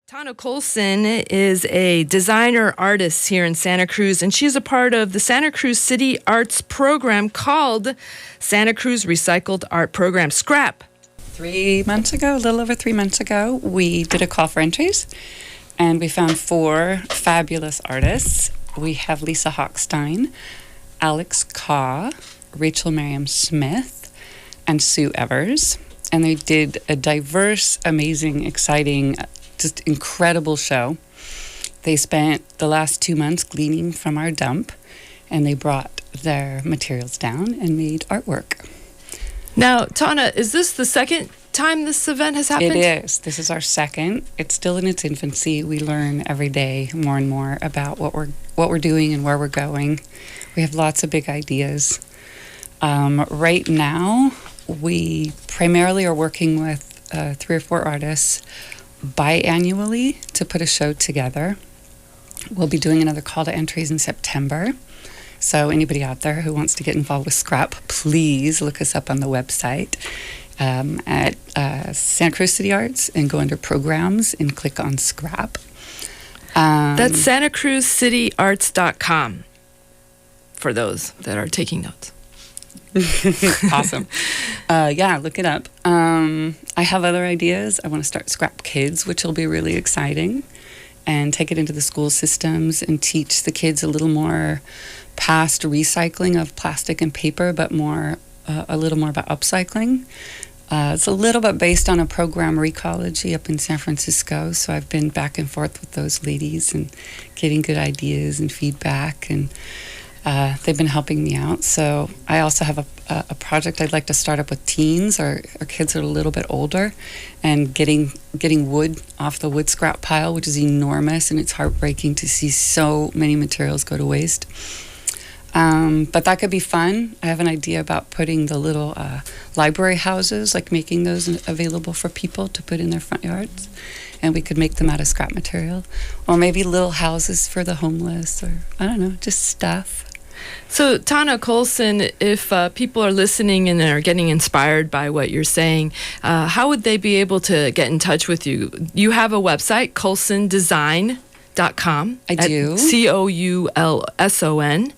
Tauna Coulson is a designer artist here in Santa Cruz, and she's a part of the Santa Cruz City Arts program called Santa Cruz Recycled Art Program, SCRAP. 3 months ago, a little over 3 months ago, we did a call for entries, and we found 4 fabulous artists. We have Lisa Hochstein, Alex Kaw, Rachel Miriam Smith, and Sue Evers. And they did a diverse, amazing, exciting, just incredible show. They spent the last 2 months gleaning from our dump, and they brought their materials down and made artwork. Now, Tauna, is this the second time this event has happened? It is. This is our second. It's still in its infancy. We learn every day more and more about what we're doing and where we're going. We have lots of big ideas. Right now, we primarily are working with 3 or 4 artists biannually to put a show together. We'll be doing another call to entries in September. So anybody out there who wants to get involved with SCRAP, please look us up on the website at Santa Cruz City Arts and go under programs and click on SCRAP. That's SantaCruzCityArts.com for those that are taking notes. Awesome. Yeah, look it up. I have other ideas. I want to start Scrap Kids, which will be really exciting, and take it into the school systems and teach the kids a little more past recycling of plastic and paper, but a little more about upcycling. It's a little bit based on a program, Recology, up in San Francisco. So I've been back and forth with those ladies and getting good ideas and feedback, and they've been helping me out. So I also have a project I'd like to start up with teens or kids that are a little bit older, and getting wood off the wood scrap pile, which is enormous, and it's heartbreaking to see so many materials go to waste. But that could be fun. I have an idea about putting the little library houses, like making those available for people to put in their front yards. And we could make them out of scrap material. Or maybe little houses for the homeless, or I don't know, just stuff. So, Tauna Coulson, if people are listening and are getting inspired by what you're saying, how would they be able to get in touch with you? You have a website, coulsondesign.com. I do. Coulson.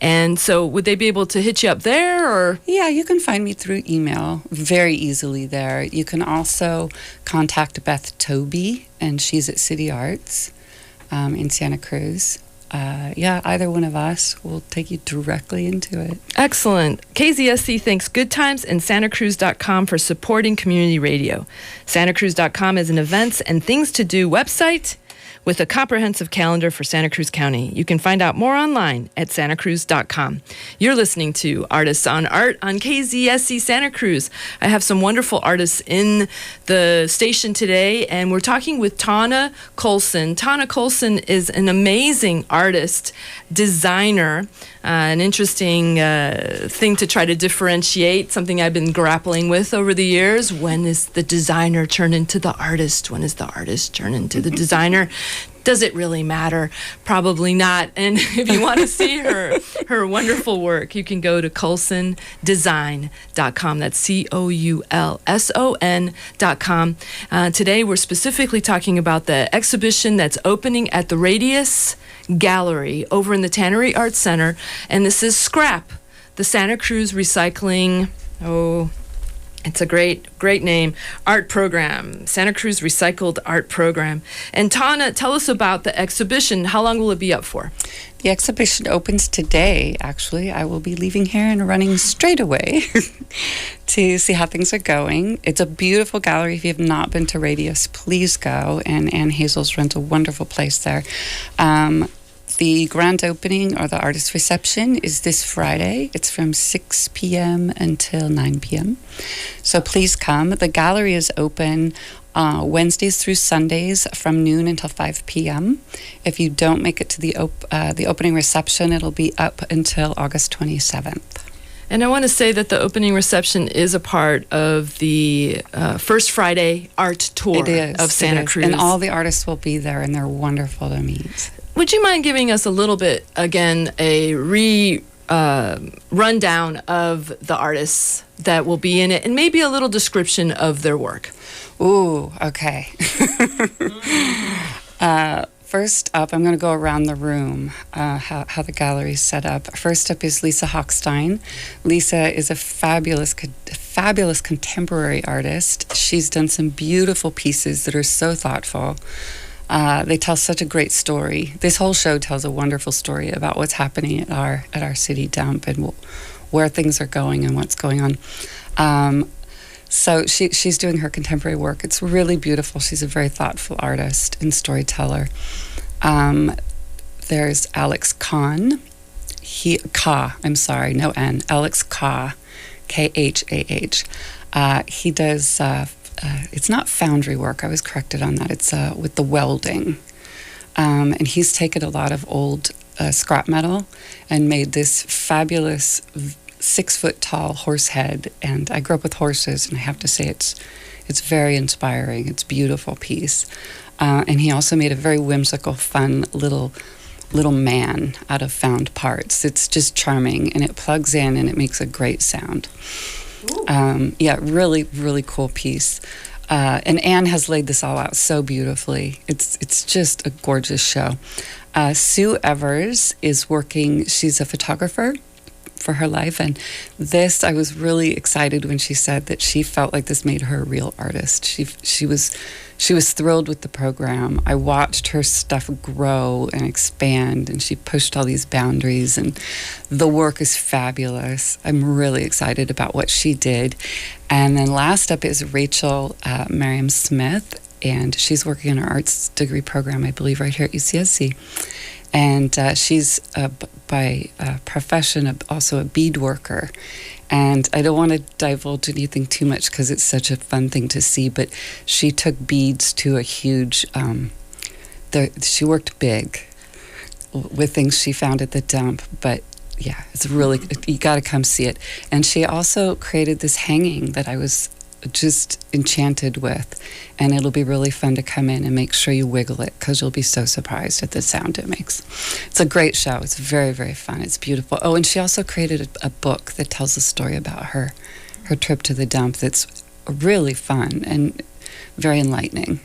And so would they be able to hit you up there, or? Yeah, you can find me through email very easily there. You can also contact Beth Toby, and she's at City Arts in Santa Cruz. Yeah, either one of us will take you directly into it. Excellent. KZSC thanks Good Times and SantaCruz.com for supporting community radio. SantaCruz.com is an events and things to do website with a comprehensive calendar for Santa Cruz County. You can find out more online at SantaCruz.com. You're listening to Artists on Art on KZSC Santa Cruz. I have some wonderful artists in the station today, and we're talking with Tauna Coulson. Tauna Coulson is an amazing artist, designer, an interesting thing to try to differentiate, something I've been grappling with over the years. When is the designer turn into the artist? When is the artist turn into the designer? Does it really matter? Probably not. And if you want to see her wonderful work, you can go to coulsondesign.com. That's COULSON.com. Today, we're specifically talking about the exhibition that's opening at the Radiance Gallery over in the Tannery Arts Center. And this is SCRAP, the Santa Cruz Recycling, it's a great name, art program, Santa Cruz Recycled Art Program. And Tauna, tell us about the exhibition. How long will it be up for? The exhibition opens today, actually. I will be leaving here and running straight away to see how things are going. It's a beautiful gallery. If you have not been to Radiance, please go. And Ann Hazel's runs a wonderful place there. The grand opening, or the artist reception, is this Friday. It's from 6 p.m. until 9 p.m. So please come. The gallery is open Wednesdays through Sundays from noon until 5 p.m. If you don't make it to the opening reception, it'll be up until August 27th. And I want to say that the opening reception is a part of the First Friday Art Tour of Santa Cruz. And all the artists will be there, and they're wonderful to meet. Would you mind giving us a little bit, again, a rundown of the artists that will be in it, and maybe a little description of their work? Ooh, okay. First up, I'm going to go around the room, how the gallery's set up. First up is Lisa Hochstein. Lisa is a fabulous contemporary artist. She's done some beautiful pieces that are so thoughtful. They tell such a great story. This whole show tells a wonderful story about what's happening at our city dump and where things are going and what's going on. So she's doing her contemporary work. It's really beautiful. She's a very thoughtful artist and storyteller. There's Alex Kahn. Alex Kah, Khah. He does, it's not foundry work. I was corrected on that. It's with the welding. And he's taken a lot of old scrap metal and made this fabulous 6-foot-tall horse head, and I grew up with horses, and I have to say it's very inspiring. It's a beautiful piece, and he also made a very whimsical, fun little man out of found parts. It's just charming, and it plugs in, and it makes a great sound. Really, really cool piece. And Anne has laid this all out so beautifully. It's just a gorgeous show. Sue Evers is working. She's a photographer for her life, and this, I was really excited when she said that she felt like this made her a real artist. She was thrilled with the program. I watched her stuff grow and expand, and she pushed all these boundaries, and the work is fabulous. I'm really excited about what she did. And then last up is Rachel Miriam Smith, and she's working on her arts degree program, I believe, right here at UCSC. And she's by profession also a bead worker. And I don't want to divulge anything too much because it's such a fun thing to see, but she took beads to a huge, she worked big with things she found at the dump. But yeah, it's really, you got to come see it. And she also created this hanging that I was just enchanted with, and it'll be really fun to come in and make sure you wiggle it because you'll be so surprised at the sound it makes. It's a great show. It's very, very fun. It's beautiful. Oh, and she also created a book that tells a story about her trip to the dump that's really fun and very enlightening.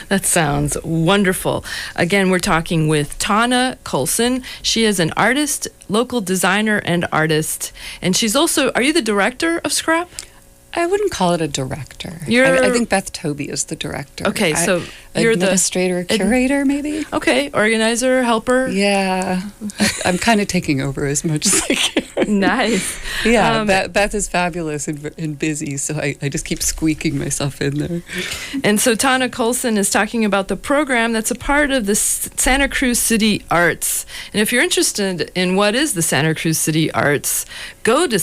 That sounds wonderful. Again, we're talking with Tauna Coulson. She is an artist, local designer and artist, and she's also, are you the director of Scrap? I wouldn't call it a director. I think Beth Toby is the director. Okay, so you're administrator, curator, maybe? Okay, organizer, helper? Yeah. I'm kind of taking over as much as I can. Nice. Yeah, Beth is fabulous and busy, so I just keep squeaking myself in there. And so Tauna Coulson is talking about the program that's a part of the Santa Cruz City Arts. And if you're interested in what is the Santa Cruz City Arts, go to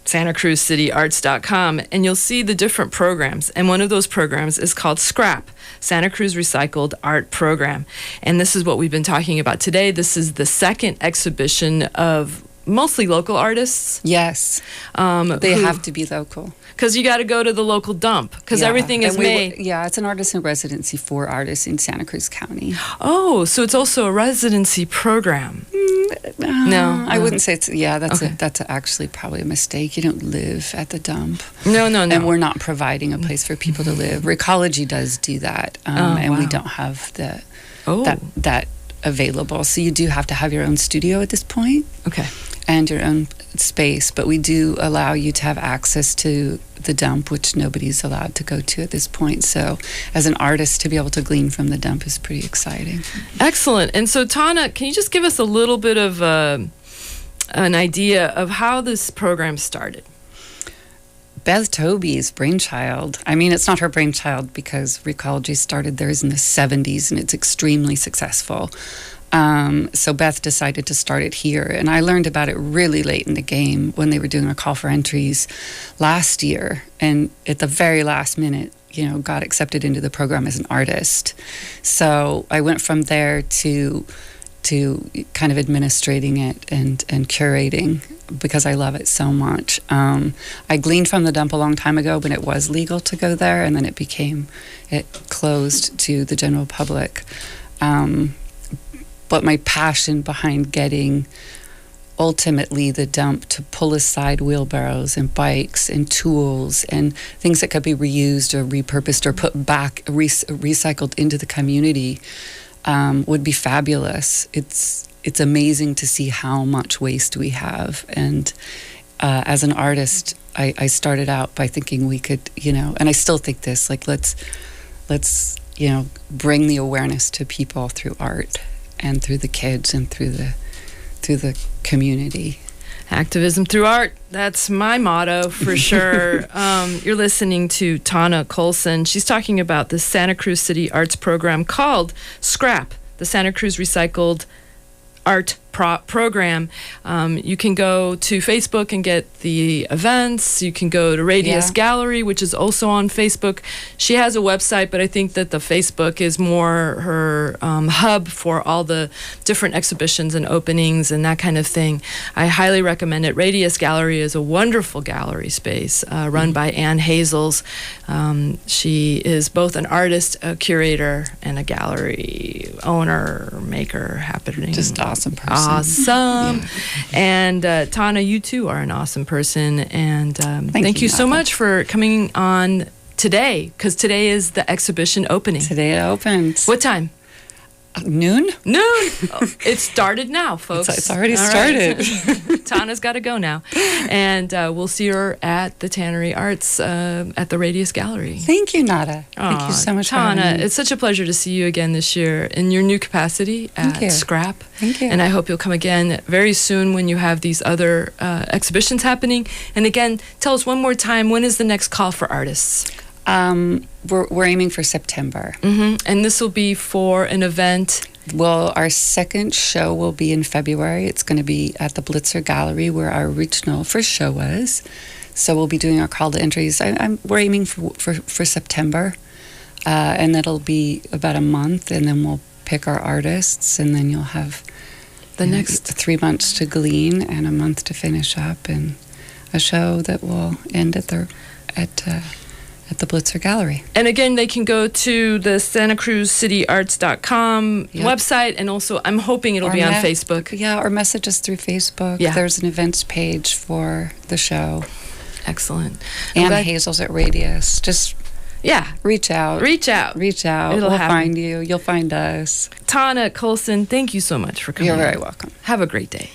SantaCruzCityArts.com, and you'll see the different programs. And one of those programs is called SCRAP, Santa Cruz Recycled Art Program. And this is what we've been talking about today. This is the second exhibition of mostly local artists. Yes. They have to be local. Because you got to go to the local dump, because everything is made. It's an artist in residency for artists in Santa Cruz County. Oh, so it's also a residency program. No, I wouldn't say it's. Yeah, that's actually probably a mistake. You don't live at the dump. No. And we're not providing a place for people to live. Recology does do that, and we don't have that available. So you do have to have your own studio at this point. Okay. And your own space, but we do allow you to have access to the dump, which nobody's allowed to go to at this point. So as an artist, to be able to glean from the dump is pretty exciting. Excellent. And so Tauna, can you just give us a little bit of an idea of how this program started? Beth Toby's brainchild. I mean, it's not her brainchild because Recology started theirs in the 70s and it's extremely successful. So Beth decided to start it here, and I learned about it really late in the game when they were doing a call for entries last year, and at the very last minute, got accepted into the program as an artist. So I went from there to kind of administrating it and curating because I love it so much. I gleaned from the dump a long time ago when it was legal to go there, and then it closed to the general public. But my passion behind getting ultimately the dump to pull aside wheelbarrows and bikes and tools and things that could be reused or repurposed or put back, recycled into the community would be fabulous. It's amazing to see how much waste we have. And as an artist, I started out by thinking we could, and I still think this, like let's bring the awareness to people through art and through the kids and through the community. Activism through art. That's my motto for sure. You're listening to Tauna Coulson. She's talking about the Santa Cruz City Arts program called SCRAP, the Santa Cruz Recycled Art program. You can go to Facebook and get the events. You can go to Radiance Gallery, which is also on Facebook. She has a website, but I think that the Facebook is more her hub for all the different exhibitions and openings and that kind of thing. I highly recommend it. Radiance Gallery is a wonderful gallery space run by Ann Hazels. She is both an artist, a curator, and a gallery owner, maker, happening. Just awesome person. Awesome. Yeah. And Tauna, you too are an awesome person. And thank you so much for coming on today, because today is the exhibition opening. Today it opens. What time? Noon? Oh, it started now, folks. It's already started. Right. Tana's got to go now. And we'll see her at the Tannery Arts at the Radiance Gallery. Thank you, Nada. Thank you so much, Tauna. It's such a pleasure to see you again this year in your new capacity at Scrap. Thank you. And I hope you'll come again very soon when you have these other exhibitions happening. And again, tell us one more time, when is the next call for artists? We're aiming for September. Mm-hmm. And this will be for an event? Well, our second show will be in February. It's going to be at the Blitzer Gallery, where our original first show was. So we'll be doing our call to entries. We're aiming for September, and that'll be about a month, and then we'll pick our artists, and then you'll have the next 3 months to glean and a month to finish up, and a show that will end at the Blitzer Gallery. And again, they can go to the SantaCruzCityArts.com website, and also I'm hoping it'll be on Facebook. Yeah, or message us through Facebook. Yeah. There's an events page for the show. Excellent. And Hazel's at Radius. Just reach out. Reach out. We'll find you. You'll find us. Tauna Coulson, thank you so much for coming. You're very welcome. Have a great day.